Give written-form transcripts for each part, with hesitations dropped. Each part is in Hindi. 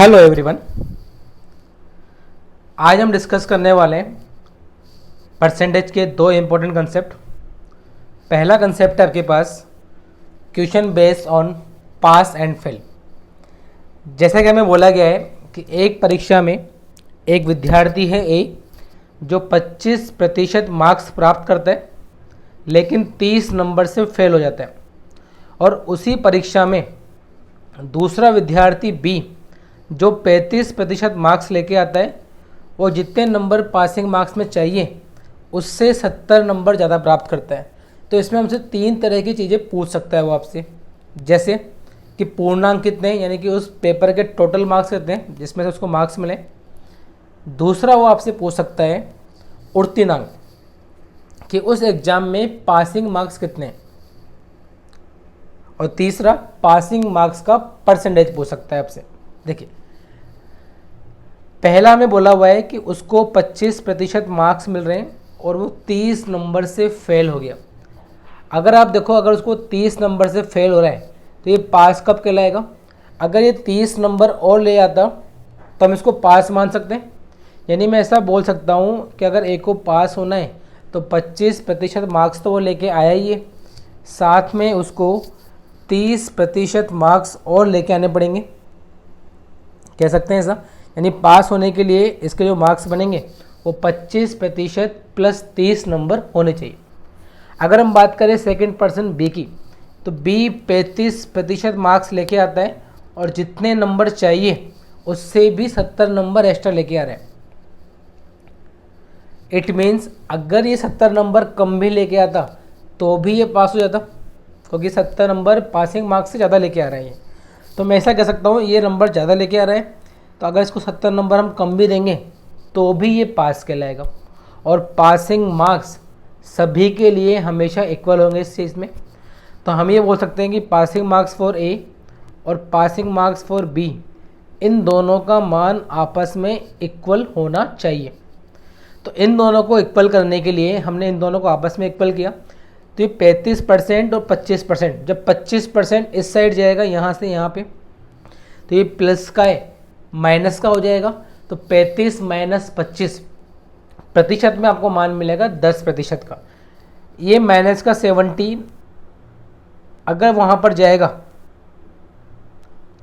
Hello everyone. आज हम डिस्कस करने वाले हैं परसेंटेज के दो इम्पोर्टेंट कंसेप्ट। पहला कंसेप्ट है आपके पास question based on pass and fail. जैसा कि हमें बोला गया है कि एक परीक्षा में एक विद्यार्थी है ए जो 25% मार्क्स प्राप्त करता है लेकिन 30 नंबर से फेल हो जाता है, और उसी परीक्षा में दूसरा विद्यार्थी बी जो 35% मार्क्स लेके आता है, वो जितने नंबर पासिंग मार्क्स में चाहिए उससे 70 नंबर ज़्यादा प्राप्त करता है। तो इसमें हमसे तीन तरह की चीज़ें पूछ सकता है वो आपसे, जैसे कि पूर्णांक कितने हैं, यानी कि उस पेपर के टोटल मार्क्स कितने हैं जिसमें से उसको मार्क्स मिले। दूसरा वो आपसे पूछ सकता है उत्तीर्णांक, कि उस एग्ज़ाम में पासिंग मार्क्स कितने हैं। और तीसरा पासिंग मार्क्स का परसेंटेज पूछ सकता है आपसे। देखिए, पहला हमें बोला हुआ है कि उसको 25% मार्क्स मिल रहे हैं और वो 30 नंबर से फेल हो गया। अगर आप देखो, अगर उसको 30 नंबर से फेल हो रहा है तो ये पास कब कहलाएगा? अगर ये 30 नंबर और ले आता तो हम इसको पास मान सकते हैं। यानी मैं ऐसा बोल सकता हूँ कि अगर एक को पास होना है तो 25% मार्क्स तो वो लेके आया ही है, साथ में उसको 30% मार्क्स और लेके आने पड़ेंगे, कह सकते हैं ऐसा। यानी पास होने के लिए इसके जो मार्क्स बनेंगे वो 25% प्लस 30 नंबर होने चाहिए। अगर हम बात करें सेकंड पर्सन बी की, तो बी 35% मार्क्स लेके आता है और जितने नंबर चाहिए उससे भी 70 नंबर एक्स्ट्रा लेके आ रहा है। इट मीन्स अगर ये 70 नंबर कम भी लेके आता तो भी ये पास हो जाता, क्योंकि 70 नंबर पासिंग मार्क्स से ज़्यादा लेके आ रहा है ये। तो मैं ऐसा कह सकता हूँ ये नंबर ज़्यादा लेके आ रहा है, तो अगर इसको 70 नंबर हम कम भी देंगे तो भी ये पास कहलाएगा। और पासिंग मार्क्स सभी के लिए हमेशा इक्वल होंगे इस चीज़ में। तो हम ये बोल सकते हैं कि पासिंग मार्क्स फॉर ए और पासिंग मार्क्स फॉर बी, इन दोनों का मान आपस में इक्वल होना चाहिए। तो इन दोनों को इक्वल करने के लिए हमने इन दोनों को आपस में इक्वल किया। तो ये 35% और 25%, जब 25% इस साइड जाएगा यहाँ से यहाँ पे, तो ये प्लस का है माइनस का हो जाएगा। तो 35 माइनस 25 प्रतिशत में आपको मान मिलेगा 10% का। ये माइनस का 17 अगर वहाँ पर जाएगा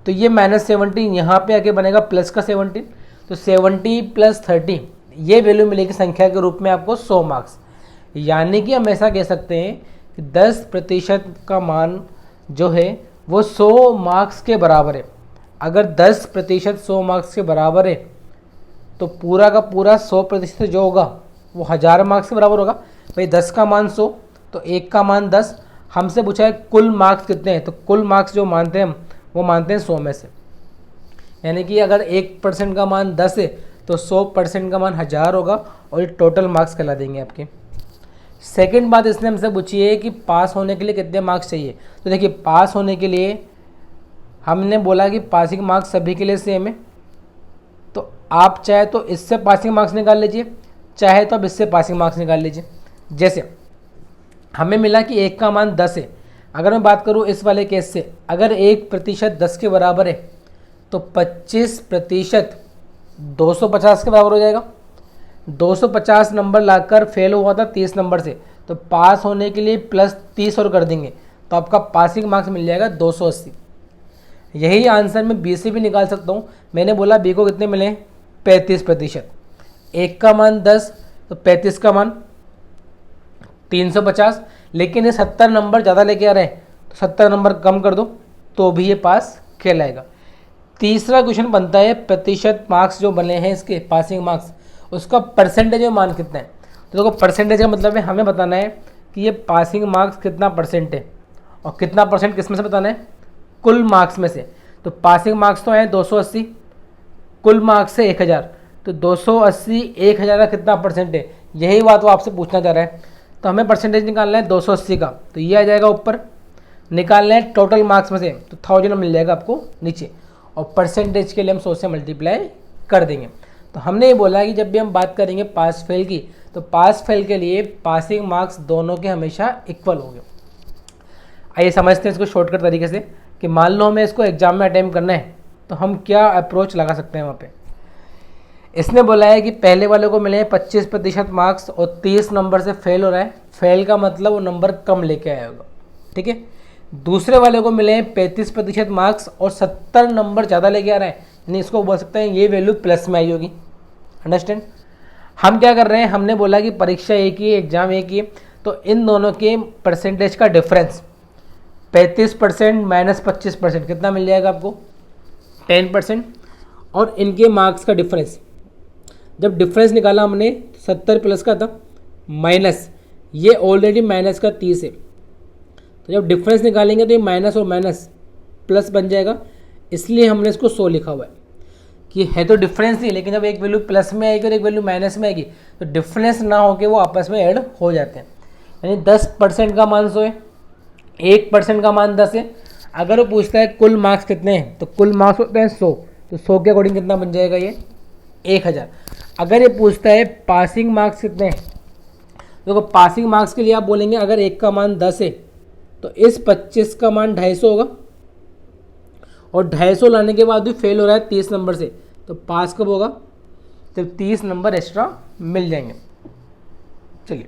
तो ये -17 यहाँ पे आके बनेगा प्लस का 17। तो 70 प्लस 30 ये वैल्यू मिलेगी संख्या के रूप में आपको 100 मार्क्स। यानी कि हम ऐसा कह सकते हैं कि 10% का मान जो है वो 100 मार्क्स के बराबर है। अगर 10% 100 मार्क्स के बराबर है तो पूरा का पूरा 100% जो होगा वो 1000 मार्क्स के बराबर होगा। भाई 10 का मान 100 तो 1 का मान 10। हमसे पूछा है कुल मार्क्स कितने हैं, तो कुल मार्क्स जो मानते हैं हम वो मानते हैं 100 में से। यानी कि अगर 1% का मान 10 है तो 100% का मान 1000 होगा और ये टोटल मार्क्स कहला देंगे आपके। सेकंड बात इसने हमसे पूछी है कि पास होने के लिए कितने मार्क्स चाहिए। तो देखिए, पास होने के लिए हमने बोला कि पासिंग मार्क्स सभी के लिए सेम है। तो आप चाहे तो इससे पासिंग मार्क्स निकाल लीजिए, चाहे तो आप इससे पासिंग मार्क्स निकाल लीजिए। जैसे हमें मिला कि 1 का मान 10 है। अगर मैं बात करूँ इस वाले केस से, अगर 1% 10 के बराबर है तो 25% 250 के बराबर हो जाएगा। 250 नंबर लाकर फेल हुआ था 30 नंबर से, तो पास होने के लिए प्लस 30 और कर देंगे तो आपका पासिंग मार्क्स मिल जाएगा 280। यही आंसर मैं बी से भी निकाल सकता हूँ। मैंने बोला बी को कितने मिले, 35%। 1 का मान 10 तो 35 का मान 350, लेकिन ये 70 नंबर ज़्यादा लेके आ रहे हैं तो 70 नंबर कम कर दो तो भी ये पास कहलाएगा। तीसरा क्वेश्चन बनता है प्रतिशत मार्क्स जो बने हैं इसके पासिंग मार्क्स, उसका परसेंटेज में मान कितना है। तो देखो, परसेंटेज का मतलब है हमें बताना है कि ये पासिंग मार्क्स कितना परसेंट है, और कितना परसेंट किस में से बताना है, कुल मार्क्स में से। तो पासिंग मार्क्स तो हैं 280, कुल मार्क्स से 1000, तो 280 1000 का कितना परसेंट है, यही बात वो आपसे पूछना चाह रहा है। तो हमें परसेंटेज निकालना है 280 का, तो ये आ जाएगा ऊपर। निकालना है टोटल मार्क्स में से, तो 1000 मिल जाएगा आपको नीचे, और परसेंटेज के लिए हम 100 से मल्टीप्लाई कर देंगे। तो हमने ये बोला कि जब भी हम बात करेंगे पास फेल की, तो पास फेल के लिए पासिंग मार्क्स दोनों के हमेशा इक्वल होंगे। आइए समझते हैं इसको शॉर्टकट तरीके से, कि मान लो हमें इसको एग्जाम में अटेम्प्ट करना है तो हम क्या अप्रोच लगा सकते हैं वहाँ पे। इसने बोला है कि पहले वाले को मिले हैं 25% मार्क्स और 30 नंबर से फेल हो रहा है। फेल का मतलब वो नंबर कम लेके आया होगा, ठीक है। दूसरे वाले को मिले हैं 35% मार्क्स और 70 नंबर ज़्यादा लेके आ रहा है, यानी इसको बोल सकते हैं ये वैल्यू प्लस में आई होगी। अंडरस्टैंड। हम क्या कर रहे हैं, हमने बोला कि परीक्षा एक ही, एग्जाम एक ही, तो इन दोनों के परसेंटेज का डिफरेंस 35% माइनस 25% कितना मिल जाएगा आपको, 10%। और इनके मार्क्स का डिफरेंस, जब डिफरेंस निकाला हमने 70 प्लस का था माइनस, ये ऑलरेडी माइनस का 30 है, तो जब डिफरेंस निकालेंगे तो ये माइनस और माइनस प्लस बन जाएगा, इसलिए हमने इसको 100 लिखा हुआ है कि है तो डिफरेंस ही, लेकिन जब एक वैल्यू प्लस में आएगी और एक वैल्यू माइनस में आएगी तो डिफरेंस ना होके वो आपस में ऐड हो जाते हैं। यानी 10% का मान 100 है, 1% का मान 10 है। अगर वो पूछता है कुल मार्क्स कितने हैं, तो कुल मार्क्स होते हैं 100, तो 100 के अकॉर्डिंग कितना बन जाएगा ये 1000। अगर ये पूछता है पासिंग मार्क्स कितने हैं, तो पासिंग मार्क्स के लिए आप बोलेंगे अगर एक का मान 10 है तो इस 25 का मान 250 होगा, और 250 लाने के बाद भी फेल हो रहा है 30 नंबर से, तो पास कब होगा, तो 30 नंबर एक्स्ट्रा मिल जाएंगे। चलिए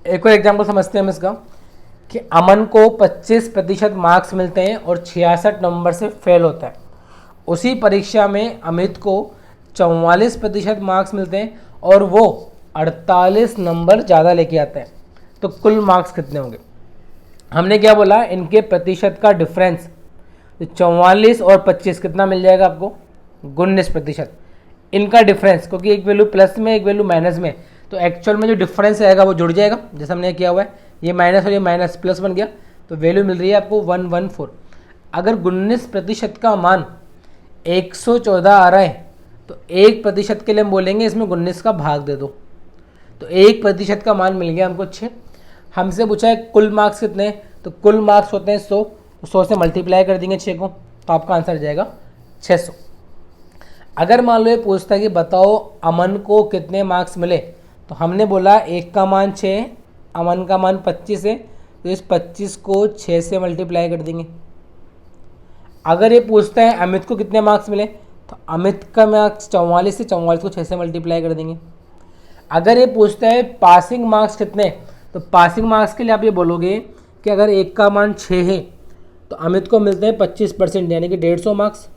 एक और एग्जाम्पल समझते हैं हम इसका, कि अमन को 25% मार्क्स मिलते हैं और 66 नंबर से फेल होता है। उसी परीक्षा में अमित को 44% मार्क्स मिलते हैं और वो 48 नंबर ज़्यादा लेके आता है, तो कुल मार्क्स कितने होंगे। हमने क्या बोला, इनके प्रतिशत का डिफरेंस, तो 44 और 25 कितना मिल जाएगा आपको, 19%। इनका डिफरेंस, क्योंकि एक वैल्यू प्लस में एक वैल्यू माइनस में, तो एक्चुअल में जो डिफरेंस आएगा वो जुड़ जाएगा, जैसे हमने किया हुआ है, ये माइनस और ये माइनस प्लस बन गया, तो वैल्यू मिल रही है आपको 114। अगर 19% का मान 114 आ रहा है तो 1% के लिए हम बोलेंगे इसमें 19 का भाग दे दो, तो 1% का मान मिल गया हमको 6। हमसे पूछा है कुल मार्क्स कितने, तो कुल मार्क्स होते हैं 100, 100 से मल्टीप्लाई कर देंगे 6 को, तो आपका आंसर जाएगा 600। अगर मान लो ये पूछता है कि बताओ अमन को कितने मार्क्स मिले, तो हमने बोला एक का मान 6, अमन का मान 25 है, तो इस 25 को 6 से मल्टीप्लाई कर देंगे। अगर ये पूछता है अमित को कितने मार्क्स मिले, तो अमित का मार्क्स 44 से 44 को 6 से मल्टीप्लाई कर देंगे। अगर ये पूछता है पासिंग मार्क्स कितने, तो पासिंग मार्क्स के लिए आप ये बोलोगे कि अगर एक का मान 6 है तो अमित को मिलते हैं 25% यानी कि 150 मार्क्स,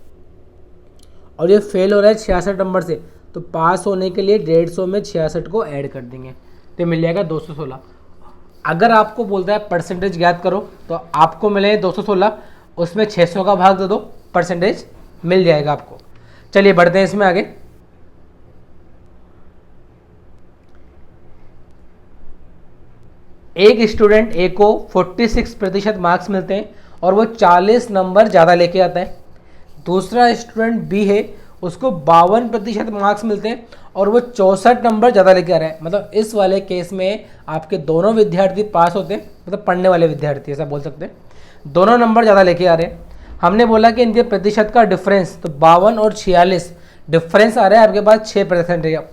और ये फेल हो रहा है 66 नंबर से, तो पास होने के लिए 150 में 66 को ऐड कर देंगे, तो मिल जाएगा 216। अगर आपको बोलता है परसेंटेज ज्ञात करो, तो आपको मिले 216, उसमें 600 का भाग दे दो, परसेंटेज मिल जाएगा आपको। चलिए बढ़ते हैं इसमें आगे। एक स्टूडेंट ए को 46% मार्क्स मिलते हैं और वो 40 नंबर ज़्यादा लेके आता है। दूसरा स्टूडेंट बी है, उसको 52% मार्क्स मिलते हैं और वो 64 नंबर ज़्यादा लेके आ रहा है। मतलब इस वाले केस में आपके दोनों विद्यार्थी पास होते हैं, मतलब पढ़ने वाले विद्यार्थी ऐसा बोल सकते हैं, दोनों नंबर ज़्यादा लेके आ रहे हैं। हमने बोला कि इनके प्रतिशत का डिफरेंस, तो 52 और 46 डिफरेंस आ रहा है आपके पास 6% है।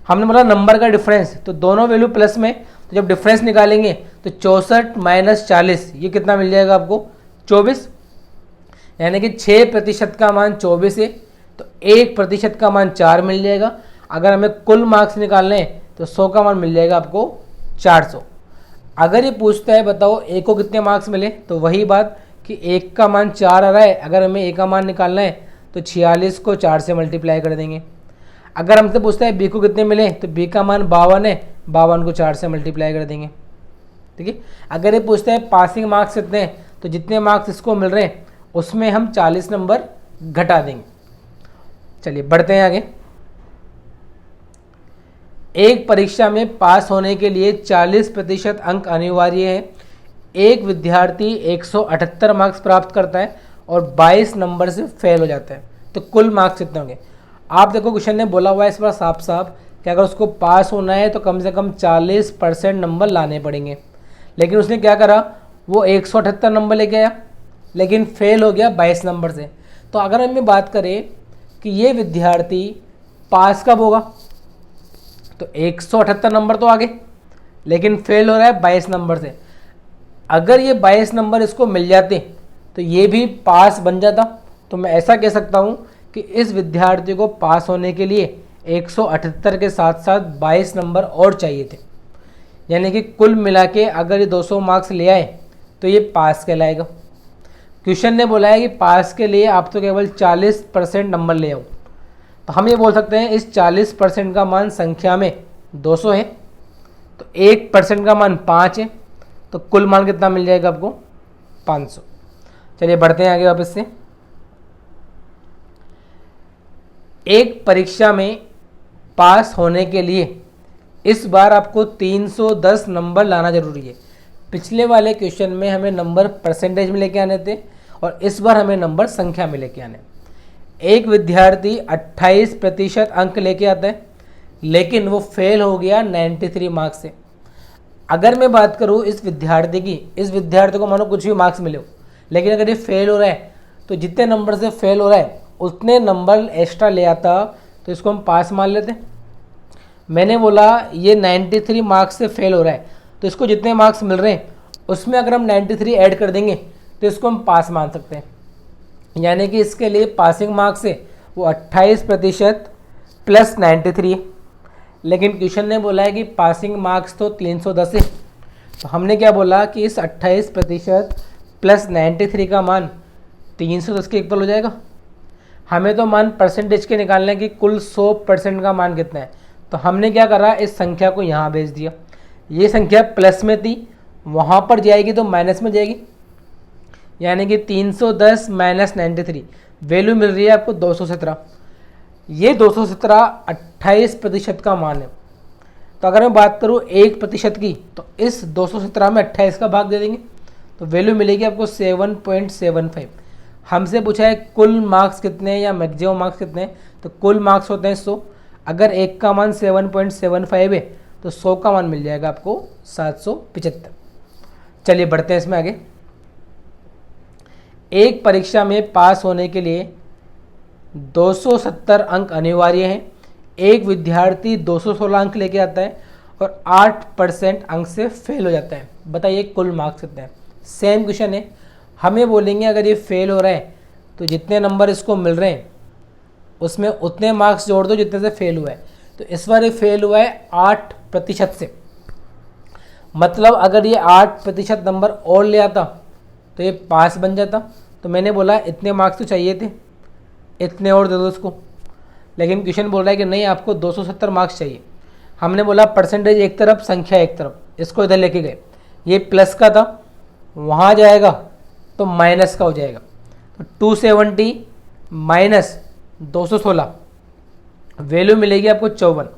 हमने बोला नंबर का डिफरेंस, तो दोनों वैल्यू प्लस में, तो जब डिफरेंस निकालेंगे तो 64 माइनस 40 ये कितना मिल जाएगा आपको 24, यानी कि 6% का मान 24 है, तो 1% का मान 4 मिल जाएगा। अगर हमें कुल मार्क्स निकालने हैं तो 100 का मान मिल जाएगा आपको 400। अगर ये पूछता है बताओ ए को कितने मार्क्स मिले, तो वही बात कि एक का मान 4 आ रहा है, अगर हमें ए का मान निकालना है तो 46 को 4 से मल्टीप्लाई कर देंगे। अगर हमसे पूछता है बी को कितने मिले, तो बी का मान 52 है, 52 को 4 से मल्टीप्लाई कर देंगे, ठीक है। अगर ये पूछता है पासिंग मार्क्स कितने हैं, तो जितने मार्क्स इसको मिल रहे हैं उसमें हम 40 नंबर घटा देंगे। चलिए बढ़ते हैं आगे। एक परीक्षा में पास होने के लिए 40% अंक अनिवार्य है। एक विद्यार्थी 178 मार्क्स प्राप्त करता है और 22 नंबर से फेल हो जाता है, तो कुल मार्क्स कितने होंगे। आप देखो क्वेश्चन ने बोला हुआ है इस बार साफ साफ कि अगर उसको पास होना है तो कम से कम 40% नंबर लाने पड़ेंगे, लेकिन उसने क्या करा, वो 178 नंबर लेके आया लेकिन फेल हो गया 22 नंबर से। तो अगर हम बात करें कि ये विद्यार्थी पास कब होगा, तो 178 नंबर तो आगे, लेकिन फेल हो रहा है 22 नंबर से। अगर ये 22 नंबर इसको मिल जाते तो ये भी पास बन जाता तो मैं ऐसा कह सकता हूँ कि इस विद्यार्थी को पास होने के लिए 178 के साथ साथ 22 नंबर और चाहिए थे, यानी कि कुल मिला के अगर ये 200 मार्क्स ले आए तो ये पास कहलाएगा। क्वेश्चन ने बोला है कि पास के लिए आप तो केवल 40% नंबर ले आओ, तो हम ये बोल सकते हैं इस 40% का मान संख्या में 200 है, तो 1% का मान 5 है, तो कुल मान कितना मिल जाएगा आपको 500। चलिए बढ़ते हैं आगे वापस से। एक परीक्षा में पास होने के लिए इस बार आपको 310 नंबर लाना जरूरी है। पिछले वाले क्वेश्चन में हमें नंबर परसेंटेज में लेके आने थे और इस बार हमें नंबर संख्या में लेके आने। एक विद्यार्थी 28% अंक लेके आता है, लेकिन वो फेल हो गया 93 मार्क्स से। अगर मैं बात करूँ इस विद्यार्थी की, इस विद्यार्थी को मानो कुछ भी मार्क्स मिले हो, लेकिन अगर ये फेल हो रहा है तो जितने नंबर से फेल हो रहा है उतने नंबर एक्स्ट्रा ले आता तो इसको हम पास मान लेते। मैंने बोला ये 93 मार्क्स से फेल हो रहा है, तो इसको जितने मार्क्स मिल रहे हैं उसमें अगर हम 93 ऐड कर देंगे तो इसको हम पास मान सकते हैं, यानी कि इसके लिए पासिंग मार्क्स है वो 28% प्लस 93 है। लेकिन क्वेश्चन ने बोला है कि पासिंग मार्क्स तो 310 है, तो हमने क्या बोला कि इस 28% प्लस 93 का मान 310 के इक्वल हो जाएगा। हमें तो मान परसेंटेज के निकालने की कुल 100% का मान कितना है, तो हमने क्या करा इस संख्या को यहाँ भेज दिया। ये संख्या प्लस में थी, वहाँ पर जाएगी तो माइनस में जाएगी, यानी कि 310 माइनस 93 वैल्यू मिल रही है आपको 217। ये 217 28% का मान है। तो अगर मैं बात करूँ 1% की, तो इस 217 में 28 का भाग दे देंगे तो वैल्यू मिलेगी आपको 7.75। हमसे पूछा है कुल मार्क्स कितने हैं या मैक्सिमम मार्क्स कितने हैं, तो कुल मार्क्स होते हैं 100। अगर एक का मान 7.75 है तो 100 का मान मिल जाएगा आपको 775। चलिए बढ़ते हैं इसमें आगे। एक परीक्षा में पास होने के लिए 270 अंक अनिवार्य हैं। एक विद्यार्थी 216 अंक लेके आता है और 8% अंक से फेल हो जाता है। बताइए कुल मार्क्स कितने हैं। सेम क्वेश्चन है, हमें बोलेंगे अगर ये फेल हो रहा है तो जितने नंबर इसको मिल रहे हैं उसमें उतने मार्क्स जोड़ दो जितने से फेल हुआ है। तो इस बार ये फेल हुआ है 8% से, मतलब अगर ये 8% नंबर और ले आता तो ये पास बन जाता। तो मैंने बोला इतने मार्क्स तो चाहिए थे, इतने और दे दो उसको, लेकिन क्वेश्चन बोल रहा है कि नहीं आपको 270 मार्क्स चाहिए। हमने बोला परसेंटेज एक तरफ संख्या एक तरफ, इसको इधर लेके गए। ये प्लस का था, वहाँ जाएगा तो माइनस का हो जाएगा। तो 270 माइनस 216 वैल्यू मिलेगी आपको 54।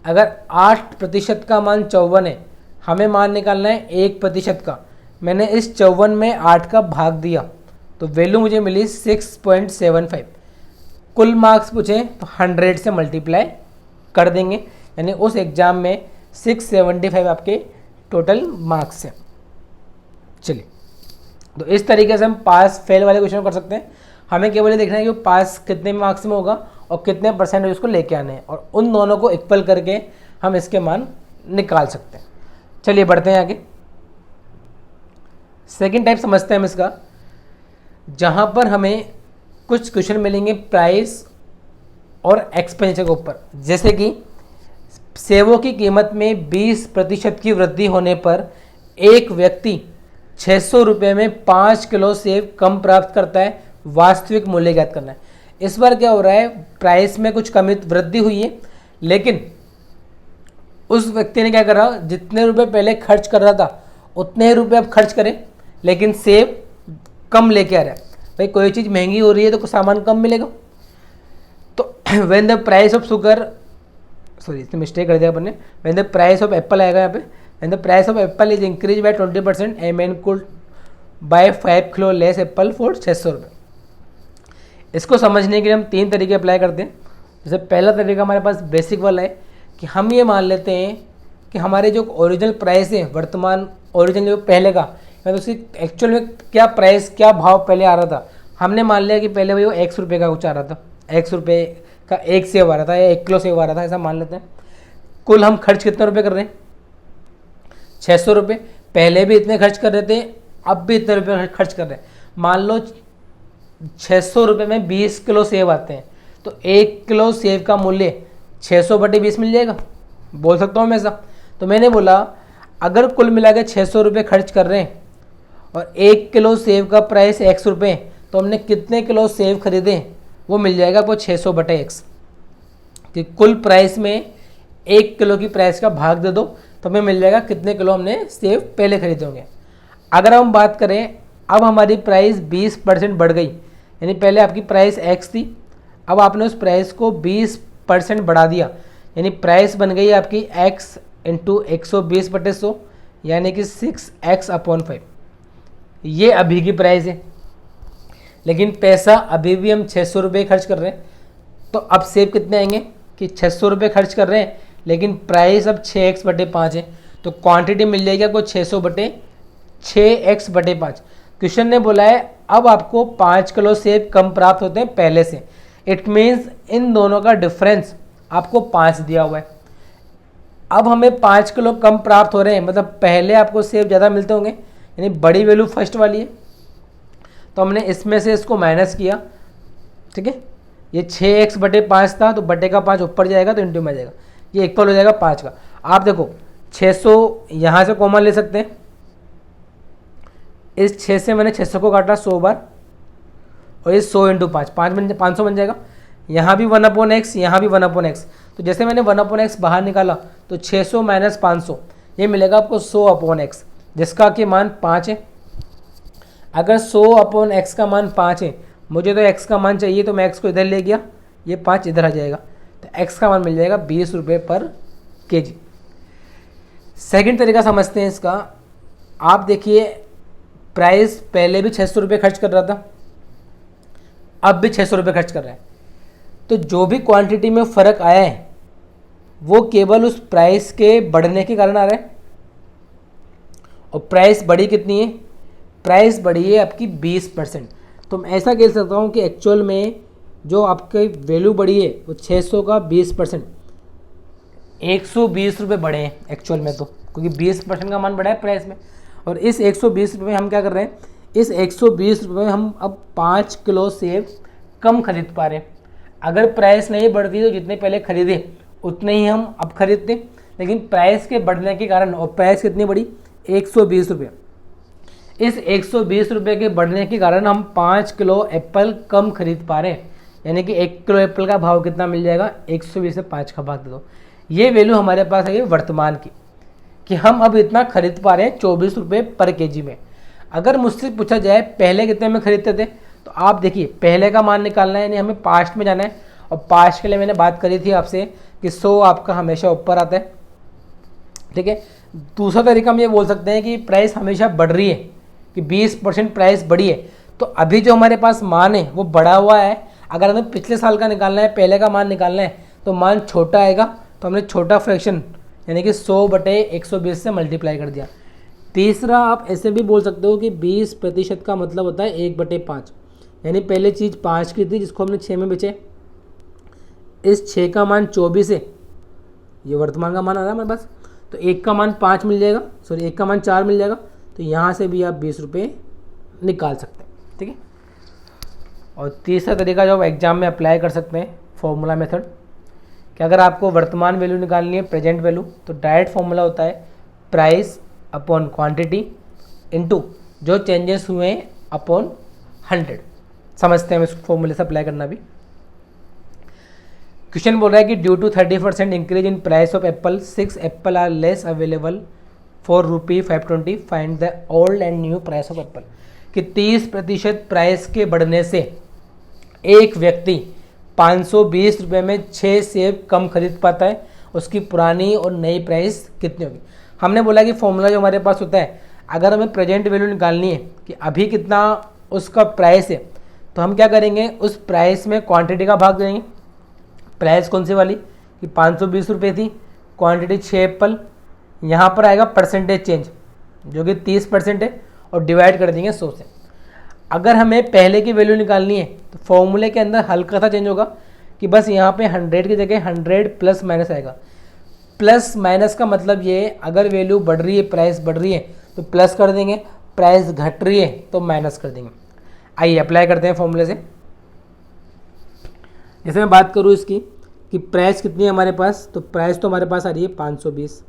अगर 8% का मान 54 है, हमें मान निकालना है 1% का। मैंने इस 54 में 8 का भाग दिया तो वैल्यू मुझे मिली 6.75। कुल मार्क्स पूछे तो 100 से मल्टीप्लाई कर देंगे, यानी उस एग्ज़ाम में 675 आपके टोटल मार्क्स हैं। चलिए, तो इस तरीके से हम पास फेल वाले क्वेश्चन कर सकते हैं। हमें केवल ये देखना है कि वो पास कितने मार्क्स में होगा और कितने परसेंटेज उसको लेके आने हैं, और उन दोनों को इक्वल करके हम इसके मान निकाल सकते हैं। चलिए बढ़ते हैं आगे। सेकंड टाइप समझते हैं हम इसका, जहाँ पर हमें कुछ क्वेश्चन मिलेंगे प्राइस और एक्सपेंडिचर के ऊपर। जैसे कि सेवों की कीमत में 20% की वृद्धि होने पर एक व्यक्ति 600 रुपये में 5 किलो सेब कम प्राप्त करता है, वास्तविक मूल्य ज्ञात करना है। इस बार क्या हो रहा है, प्राइस में कुछ कमी वृद्धि हुई है, लेकिन उस व्यक्ति ने क्या करा, जितने रुपए पहले खर्च कर रहा था उतने ही रुपए अब खर्च करे, लेकिन सेब कम लेके आ रहा है। भाई कोई चीज़ महंगी हो रही है तो कुछ सामान कम मिलेगा। तो when the price of sugar, sorry इसमें मिस्टेक कर दिया अपन ने, when the price of Apple आएगा यहाँ पे, when the price of Apple is increase by 20%, a man could bye 5 kilo less Apple for 600 रुपये। इसको समझने के लिए हम 3 तरीके अप्लाई करते हैं। जैसे पहला तरीका हमारे पास बेसिक वाला है कि हम ये मान लेते हैं कि हमारे जो ओरिजिनल प्राइस है, वर्तमान ओरिजिनल जो पहले का, तो उसकी एक्चुअल में क्या प्राइस क्या भाव पहले आ रहा था। हमने मान लिया कि पहले भाई वो 100 रुपये का कुछ आ रहा था, 100 रुपये का एक सेब आ रहा था या 1 किलो सेब आ रहा था, ऐसा मान लेते हैं। कुल हम खर्च कितने रुपये कर रहे हैं, 600 रुपये। पहले भी इतने खर्च कर रहे थे, अब भी इतने रुपये खर्च कर रहे हैं। मान लो ₹600 में 20 किलो सेब आते हैं, तो 1 किलो सेब का मूल्य 600/20 मिल जाएगा, बोल सकता हूँ मैं ऐसा। तो मैंने बोला अगर कुल मिला के ₹600 खर्च कर रहे हैं और 1 किलो सेब का प्राइस ₹X, तो हमने कितने किलो सेब खरीदे, वो मिल जाएगा आपको 600/X। कि कुल प्राइस में 1 किलो की प्राइस का भाग दे दो तो हमें मिल जाएगा कितने किलो हमने सेब पहले खरीदे होंगे। अगर हम बात करें, अब हमारी प्राइस 20% बढ़ गई, यानी पहले आपकी प्राइस X थी, अब आपने उस प्राइस को 20% बढ़ा दिया, यानी प्राइस बन गई आपकी X इंटू 120/100, यानी कि 6X/5। ये अभी की प्राइस है, लेकिन पैसा अभी भी हम ₹600 खर्च कर रहे हैं। तो अब सेब कितने आएंगे कि ₹600 खर्च कर रहे हैं, लेकिन प्राइस अब 6X/5 है, तो क्वांटिटी मिल जाएगी आपको 600/6X/5। क्वेश्चन ने बोला है अब आपको 5 किलो सेब कम प्राप्त होते हैं पहले से। इट मीन्स इन दोनों का डिफरेंस आपको 5 दिया हुआ है। अब हमें 5 किलो कम प्राप्त हो रहे हैं, मतलब पहले आपको सेब ज़्यादा मिलते होंगे, यानी बड़ी वैल्यू फर्स्ट वाली है। तो हमने इसमें से इसको माइनस किया, ठीक है। ये 6X/5 था, तो बटे का 5 ऊपर जाएगा तो इंटू में आ जाएगा, ये इक्वल हो जाएगा 5 का। आप देखो 600 यहाँ से कॉमन ले सकते हैं, इस 6 से मैंने 600 को काटा 100 बार, और ये 100 इंटू 5, 500 बन जाएगा। यहाँ भी 1/x, यहाँ भी 1/x। तो जैसे मैंने 1/x बाहर निकाला तो 600 माइनस 500, ये मिलेगा आपको 100/x, जिसका कि मान 5 है। अगर 100/x का मान 5 है, मुझे तो x का मान चाहिए, तो मैं x को इधर ले गया, ये 5 इधर आ जाएगा, तो x का मान मिल जाएगा ₹20/kg। सेकंड तरीका समझते हैं इसका। आप देखिए प्राइस पहले भी ₹600 खर्च कर रहा था, अब भी ₹600 खर्च कर रहा है, तो जो भी क्वांटिटी में फ़र्क आया है वो केवल उस प्राइस के बढ़ने के कारण आ रहा है। और प्राइस बढ़ी कितनी है, प्राइस बढ़ी है आपकी 20%। तो मैं ऐसा कह सकता हूँ कि एक्चुअल में जो आपकी वैल्यू बढ़ी है वो 600 का 20%, ₹120 बढ़े हैं एक्चुअल में, तो क्योंकि 20% का मान बढ़ा है प्राइस में। और इस ₹120 में हम क्या कर रहे हैं, इस ₹120 में हम अब 5 किलो सेब कम खरीद पा रहे हैं। अगर प्राइस नहीं बढ़ती तो जितने पहले खरीदे उतने ही हम अब खरीदते, लेकिन प्राइस के बढ़ने के कारण, और प्राइस कितनी बढ़ी, ₹120। इस ₹120 के बढ़ने के कारण हम 5 किलो एप्पल कम खरीद पा रहे हैं, यानी कि 1 किलो एप्पल का भाव कितना मिल जाएगा, 120 से 5 का भाग दे दो। ये वैल्यू हमारे पास है वर्तमान की, कि हम अब इतना खरीद पा रहे हैं ₹24/kg में। अगर मुझसे पूछा जाए पहले कितने में खरीदते थे, तो आप देखिए पहले का मान निकालना है, यानी हमें पास्ट में जाना है, और पास्ट के लिए मैंने बात करी थी आपसे कि 100 आपका हमेशा ऊपर आता है, ठीक है। दूसरा तरीका हम ये बोल सकते हैं कि प्राइस हमेशा बढ़ रही है, कि 20% प्राइस बढ़ी है, तो अभी जो हमारे पास मान है वो बढ़ा हुआ है। अगर हमें पिछले साल का निकालना है, पहले का मान निकालना है, तो मान छोटा आएगा, तो हमने छोटा फ्रैक्शन यानी कि 100/120 से मल्टीप्लाई कर दिया। तीसरा आप ऐसे भी बोल सकते हो कि 20% का मतलब होता है 1/5, यानी पहले चीज़ 5 की थी जिसको हमने 6 में बेचे, इस 6 का मान 24 है, ये वर्तमान का मान आ रहा है हमारे पास, तो 1 का मान 5 मिल जाएगा, सॉरी 1 का मान 4 मिल जाएगा, तो यहाँ से भी आप ₹20 निकाल सकते हैं, ठीक है। और तीसरा तरीका जो आप एग्जाम में अप्लाई कर सकते हैं, फॉर्मूला मेथड, कि अगर आपको वर्तमान वैल्यू निकालनी है, प्रेजेंट वैल्यू, तो डायरेक्ट फॉर्मूला होता है प्राइस अपॉन क्वांटिटी इंटू जो चेंजेस हुए हैं अपॉन 100। समझते हैं इस फॉर्मूले से अप्लाई करना भी। क्वेश्चन बोल रहा है कि due to 30% increase in price of apple, 6 apple are less available for ₹520, find the old and new price of apple. कि 30% प्राइस के बढ़ने से एक व्यक्ति ₹520 में 6 सेब कम खरीद पाता है, उसकी पुरानी और नई प्राइस कितनी होगी। हमने बोला कि फॉर्मूला जो हमारे पास होता है, अगर हमें प्रेजेंट वैल्यू निकालनी है कि अभी कितना उसका प्राइस है, तो हम क्या करेंगे, उस प्राइस में क्वांटिटी का भाग देंगे। प्राइस कौन सी वाली कि ₹520 थी, क्वांटिटी 6 एप्पल, यहाँ पर आएगा परसेंटेज चेंज जो कि 30% है, और डिवाइड कर देंगे 100 से। अगर हमें पहले की वैल्यू निकालनी है तो फॉर्मूले के अंदर हल्का सा चेंज होगा कि बस यहाँ पे 100 की जगह 100 प्लस माइनस आएगा। प्लस माइनस का मतलब ये, अगर वैल्यू बढ़ रही है, प्राइस बढ़ रही है तो प्लस कर देंगे, प्राइस घट रही है तो माइनस कर देंगे। आइए अप्लाई करते हैं फॉर्मूले से। जैसे मैं बात करूँ इसकी कि प्राइस कितनी है हमारे पास, तो प्राइस तो हमारे पास आ रही है 520।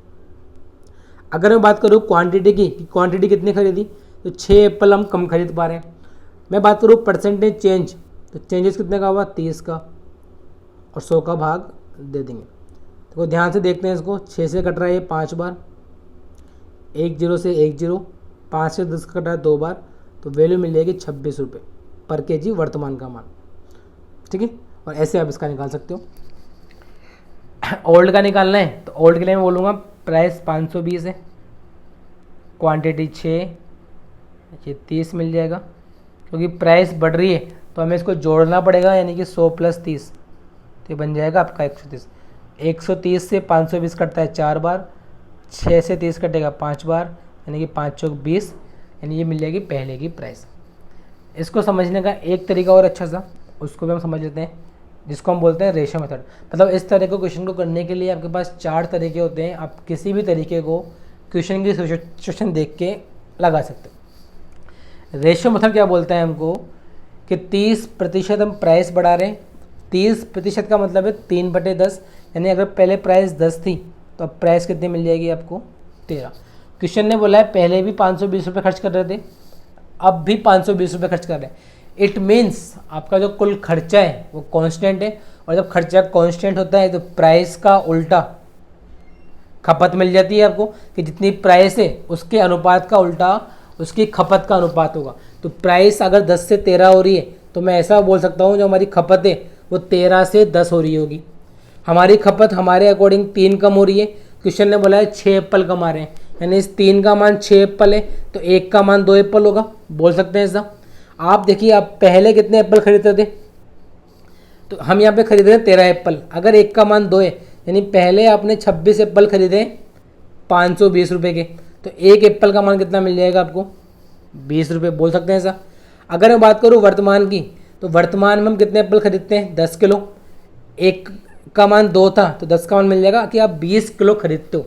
अगर मैं बात करूँ क्वांटिटी की, क्वांटिटी कितनी खरीदी, तो 6 एप्पल हम कम खरीद पा रहे हैं। मैं बात करूँ परसेंटेज चेंज, तो चेंजेस कितने का हुआ, 30 का, और 100 का भाग दे देंगे। तो ध्यान से देखते हैं इसको, 6 से कट रहा है ये 5 बार, 1 0 से 1 0, 5 से 10 का कट रहा है 2 बार, तो वैल्यू मिल जाएगी 26 रुपये पर केजी वर्तमान का मान। ठीक है, और ऐसे आप इसका निकाल सकते हो। ओल्ड का निकालना है तो ओल्ड के लिए मैं बोलूँगा प्राइस 520 है, क्वांटिटी 6, ये 30 मिल जाएगा। क्योंकि प्राइस बढ़ रही है तो हमें इसको जोड़ना पड़ेगा, यानी कि 100 + 30, तो ये बन जाएगा आपका 130। 130 से 520 कटता है 4 बार, 6 से 30 कटेगा 5 बार, यानी कि 5 चौक 20, यानी ये मिल जाएगी पहले की प्राइस। इसको समझने का एक तरीका और अच्छा सा, उसको भी हम समझ लेते हैं, जिसको हम बोलते हैं रेशियो मेथड। मतलब इस तरह के क्वेश्चन को करने के लिए आपके पास 4 तरीके होते हैं, आप किसी भी तरीके को क्वेश्चन की सिचुएशन देख के लगा सकते हो। रेशियो मेथड क्या बोलता है हमको कि 30% हम प्राइस बढ़ा रहे हैं। 30% का मतलब है 3/10, यानी अगर पहले प्राइस 10 थी तो अब प्राइस कितनी मिल जाएगी आपको, 13। क्वेश्चन ने बोला है पहले भी 520 रुपये खर्च कर रहे थे, अब भी 520 रुपये खर्च कर रहे हैं। इट मीन्स आपका जो कुल खर्चा है वो कांस्टेंट है, और जब खर्चा कांस्टेंट होता है तो प्राइस का उल्टा खपत मिल जाती है आपको, कि जितनी प्राइस है उसके अनुपात का उल्टा उसकी खपत का अनुपात होगा। तो प्राइस अगर 10 से 13 हो रही है तो मैं ऐसा बोल सकता हूँ जो हमारी खपत है वो 13 से 10 हो रही होगी। हमारी खपत हमारे अकॉर्डिंग 3 कम हो रही है, क्वेश्चन ने बोला है 6 एप्पल कमा रहे हैं, यानी इस 3 का मान 6 एप्पल है तो 1 का मान 2 एप्पल होगा, बोल सकते हैं ऐसा। आप देखिए आप पहले कितने एप्पल खरीदते थे, तो हम यहाँ पे खरीद रहे हैं 13 एप्पल। अगर 1 का मान 2 है, यानी पहले आपने 26 एप्पल खरीदे 520 रुपये के, तो 1 एप्पल का मान कितना मिल जाएगा आपको, 20 रुपये, बोल सकते हैं ऐसा। अगर मैं बात करूँ वर्तमान की, तो वर्तमान में हम कितने एप्पल खरीदते हैं, 10 किलो। 1 का मान 2 था तो 10 का मान मिल जाएगा कि आप 20 किलो खरीदते हो।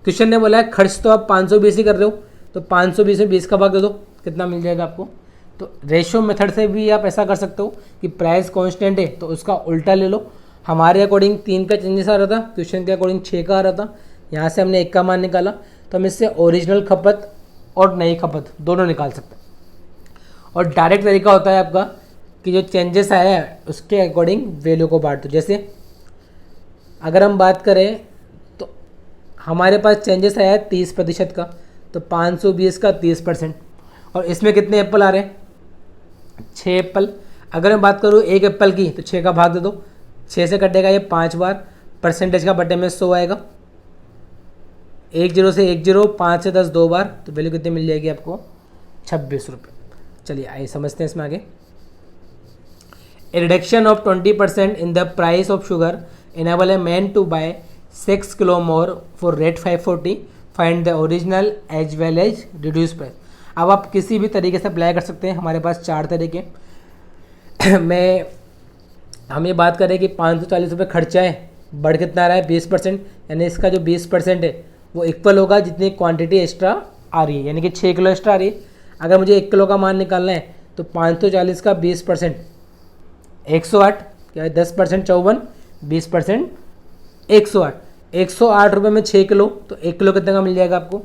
क्वेश्चन ने बोला है खर्च तो आप 520 ही कर रहे हो, तो 520 में 20 का भाग दे दो, कितना मिल जाएगा आपको। तो रेशियो मेथड से भी आप ऐसा कर सकते हो कि प्राइस कांस्टेंट है तो उसका उल्टा ले लो। हमारे अकॉर्डिंग 3 का चेंजेस आ रहा था, क्वेश्चन के अकॉर्डिंग 6 का आ रहा था, यहाँ से हमने 1 का मान निकाला, तो हम इससे ओरिजिनल खपत और नई खपत दोनों निकाल सकते हैं। और डायरेक्ट तरीका होता है आपका कि जो चेंजेस आया है उसके अकॉर्डिंग वैल्यू को बांट दो। जैसे अगर हम बात करें तो हमारे पास चेंजेस आया है 30% का, तो 520 का 30%, और इसमें कितने एप्पल आ रहे हैं, 6 एप्पल। अगर मैं बात करूँ 1 एप्पल की, तो 6 का भाग दे दो, 6 से कटेगा ये 5 बार, परसेंटेज का बटे में 100 आएगा, 1 0 से 1 0, 5 से 10 2 बार, तो वैल्यू कितनी मिल जाएगी आपको, 26 रुपये। चलिए आइए समझते हैं इसमें आगे। A reduction of 20% in the price of sugar enable a man to buy 6 kilo more for rate 540, find the original as well as reduced price। अब आप किसी भी तरीके से अप्लाई कर सकते हैं, हमारे पास 4 तरीके। हम ये बात करें कि 540 रुपये खर्चा है, बढ़ कितना आ रहा है, 20%, यानी इसका जो 20% है वो इक्वल होगा जितनी क्वांटिटी एक्स्ट्रा आ रही है, यानी कि 6 किलो एक्स्ट्रा आ रही है। अगर मुझे 1 किलो का मान निकालना है तो 540 का 20% 108, क्या है 10% 54, 20% 108, 108 रुपये में 6 किलो, तो 1 किलो कितने का मिल जाएगा आपको,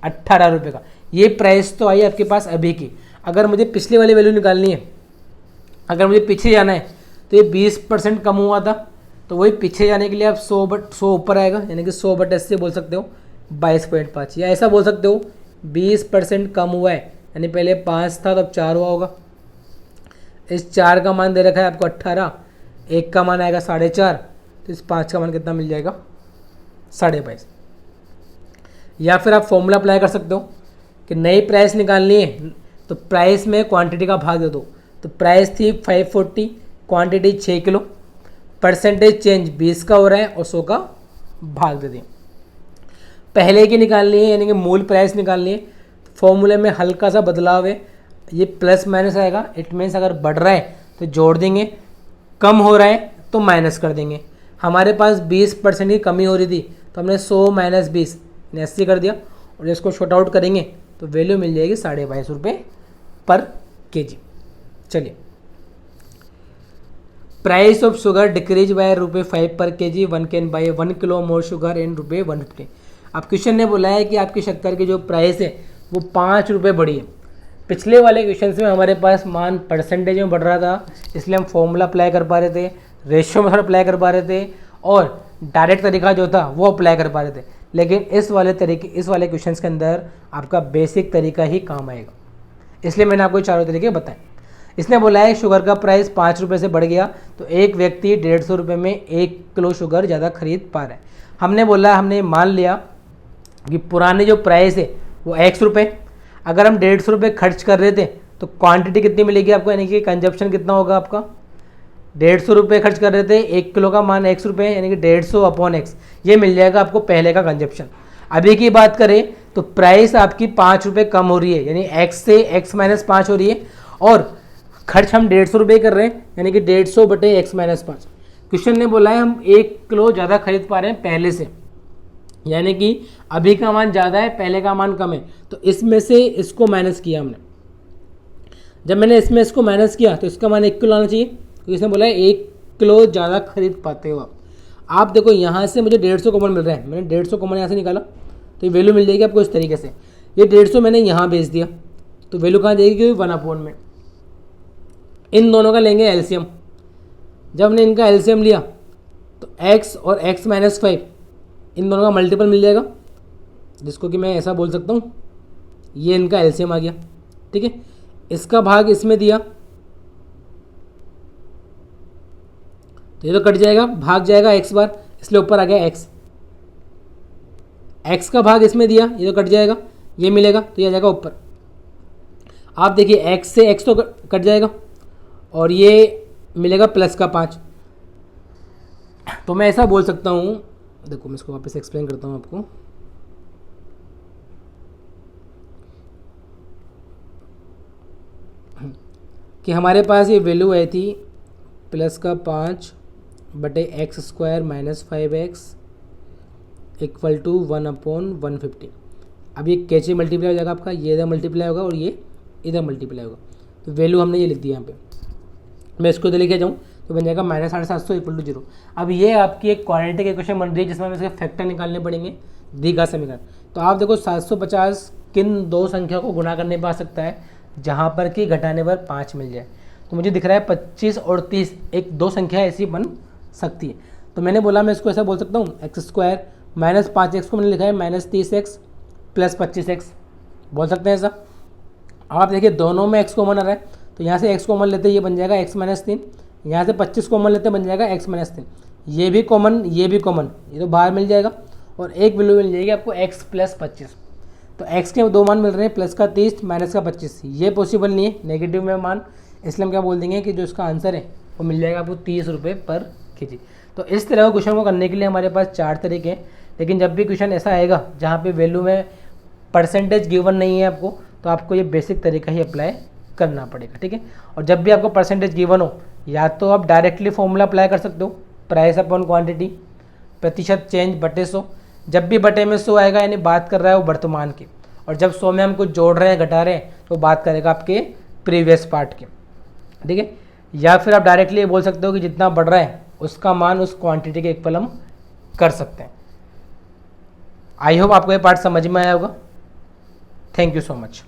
18 रुपये का। ये प्राइस तो आई आपके पास अभी की। अगर मुझे पिछली वाली वैल्यू निकालनी है, अगर मुझे पीछे जाना है, तो ये 20% कम हुआ था, तो वही पीछे जाने के लिए आप 100 ऊपर आएगा, यानी कि 100/80 बोल सकते हो 22.5, या ऐसा बोल सकते हो 20% कम हुआ है, यानी पहले 5 था तब 4 हुआ होगा। इस 4 का मान दे रखा है आपको 18, 1 का मान आएगा 4.5, तो इस 5 का मान कितना मिल जाएगा, 22.5। या फिर आप फॉर्मूला अप्लाई कर सकते हो कि नई प्राइस निकालनी है तो प्राइस में क्वांटिटी का भाग दे दो। तो प्राइस थी 540, क्वांटिटी 6 किलो, परसेंटेज चेंज 20 का हो रहा है और 100 का भाग दे दें। पहले की निकालनी है, यानी कि मूल प्राइस निकालनी है, फॉर्मूले में हल्का सा बदलाव है, ये प्लस माइनस आएगा। इट मीन्स अगर बढ़ रहा है तो जोड़ देंगे, कम हो रहा है तो माइनस कर देंगे। हमारे पास 20% की कमी हो रही थी तो हमने 100 - 20 80 कर दिया, और इसको शॉर्ट आउट करेंगे तो वैल्यू मिल जाएगी 22.5 रुपये पर केजी। चलिए, price of sugar decrease by ₹5 पर KG, 1 can buy 1 kilo more sugar in ₹150। अब क्वेश्चन ने बोला है कि आपकी शक्कर की जो प्राइस है वो ₹5 बढ़ी है। पिछले वाले क्वेश्चन में हमारे पास मान परसेंटेज में बढ़ रहा था, इसलिए हम फॉर्मूला अप्लाई कर पा रहे थे, रेशियो मेथड अप्लाई कर पा रहे थे और डायरेक्ट तरीका जो था वो अप्लाई कर पा रहे थे। लेकिन इस वाले क्वेश्चन के अंदर आपका बेसिक तरीका ही काम आएगा, इसलिए मैंने आपको चारों तरीके बताए। इसने बोला है शुगर का प्राइस ₹5 से बढ़ गया तो एक व्यक्ति ₹150 में 1 किलो शुगर ज़्यादा खरीद पा रहा है। हमने मान लिया कि पुराने जो प्राइस है वो ₹X, अगर हम ₹150 खर्च कर रहे थे तो क्वांटिटी कितनी मिलेगी आपको, यानी कि कंजप्शन कितना होगा आपका। ₹150 खर्च कर रहे थे, 1 किलो का मान X, यानी कि 150/X, ये मिल जाएगा आपको पहले का कंजप्शन। अभी की बात करें तो प्राइस आपकी ₹5 कम हो रही है, यानी X से X-5 हो रही है और खर्च हम ₹150 कर रहे हैं, यानी कि 150/X-5। क्वेश्चन ने बोला है हम 1 किलो ज़्यादा खरीद पा रहे हैं पहले से, यानी कि अभी का मान ज़्यादा है, पहले का मान कम है, तो इसमें से इसको माइनस किया हमने। जब मैंने इसमें इसको माइनस किया तो इसका मान 1 किलो आना चाहिए, तो इसने बोला है 1 किलो ज़्यादा खरीद पाते हो आप देखो यहाँ से मुझे 150 कॉमन मिल रहा है, मैंने 150 कॉमन यहाँ से निकाला तो ये वैल्यू मिल जाएगी आपको इस तरीके से। ये 150 मैंने यहाँ भेज दिया तो वैल्यू कहाँ जाएगी, क्योंकि 1 में इन दोनों का लेंगे एलसीएम। जब हमने इनका एलसीएम लिया तो x और x-5 इन दोनों का मल्टीपल मिल जाएगा, जिसको कि मैं ऐसा बोल सकता हूँ ये इनका एलसीएम आ गया। ठीक है, इसका भाग इसमें दिया तो ये तो कट जाएगा, भाग जाएगा x बार, इसलिए ऊपर आ गया x। x का भाग इसमें दिया, ये तो कट जाएगा, ये मिलेगा तो ये आ जाएगा ऊपर। आप देखिए x से x तो कट जाएगा और ये मिलेगा +5। तो मैं ऐसा बोल सकता हूँ, देखो मैं इसको वापस एक्सप्लेन करता हूँ आपको। कि हमारे पास ये वैल्यू आई थी +5/(x² - 5x) = 1/150। अब ये कैसे मल्टीप्लाई हो जाएगा आपका, ये इधर मल्टीप्लाई होगा और ये इधर मल्टीप्लाई होगा, तो वैल्यू हमने ये लिख दी यहाँ पे। मैं इसको इधर लेके जाऊँ तो बन जाएगा -750 = 0। अब ये आपकी एक क्वांटिटी की क्वेश्चन बन रही है जिसमें हमें इसके फैक्टर निकालने पड़ेंगे, द्विघात समीकरण। तो आप देखो 750 किन दो संख्या को गुणा करने पर आ सकता है जहाँ पर कि घटाने पर 5 मिल जाए। तो मुझे दिख रहा है 25 और 30 एक दो संख्या ऐसी बन सकती है। तो मैंने बोला मैं इसको ऐसा बोल सकता हूँ x² -5x को मैंने लिखा है -30x + 25x, बोल सकते हैं ऐसा। आप देखिए दोनों में x कॉमन आ रहा है तो यहाँ से x कॉमन लेते ये बन जाएगा x-3, यहाँ से 25 कॉमन लेते बन जाएगा x-3, ये भी कॉमन ये भी कॉमन, ये तो बाहर मिल जाएगा और एक वैल्यू मिल जाएगी आपको x + 25। तो x के दो मान मिल रहे हैं, प्लस का 30 माइनस का 25, ये पॉसिबल नहीं है नेगेटिव में मान, इसलिए हम क्या बोल देंगे कि जो इसका आंसर है वो मिल जाएगा आपको ₹30/kg। तो इस तरह का क्वेश्चन को करने के लिए हमारे पास 4 तरीके हैं, लेकिन जब भी क्वेश्चन ऐसा आएगा जहाँ पे वैल्यू में परसेंटेज गिवन नहीं है आपको, तो आपको ये बेसिक तरीका ही अप्लाई करना पड़ेगा। ठीक है, और जब भी आपको परसेंटेज गिवन हो या तो आप डायरेक्टली फॉर्मूला अप्लाई कर सकते हो, प्राइस अपॉन क्वांटिटी प्रतिशत चेंज बटे 100। जब भी बटे में 100 आएगा यानी बात कर रहा है वो वर्तमान की, और जब 100 में हम कुछ जोड़ रहे हैं घटा रहे हैं तो बात करेगा आपके प्रीवियस पार्ट के। ठीक है, या फिर आप डायरेक्टली ये बोल सकते हो कि जितना बढ़ रहा है उसका मान उस क्वांटिटी के इक्वल हम कर सकते हैं। आई होप आपको ये पार्ट समझ में आया होगा। Thank you so much.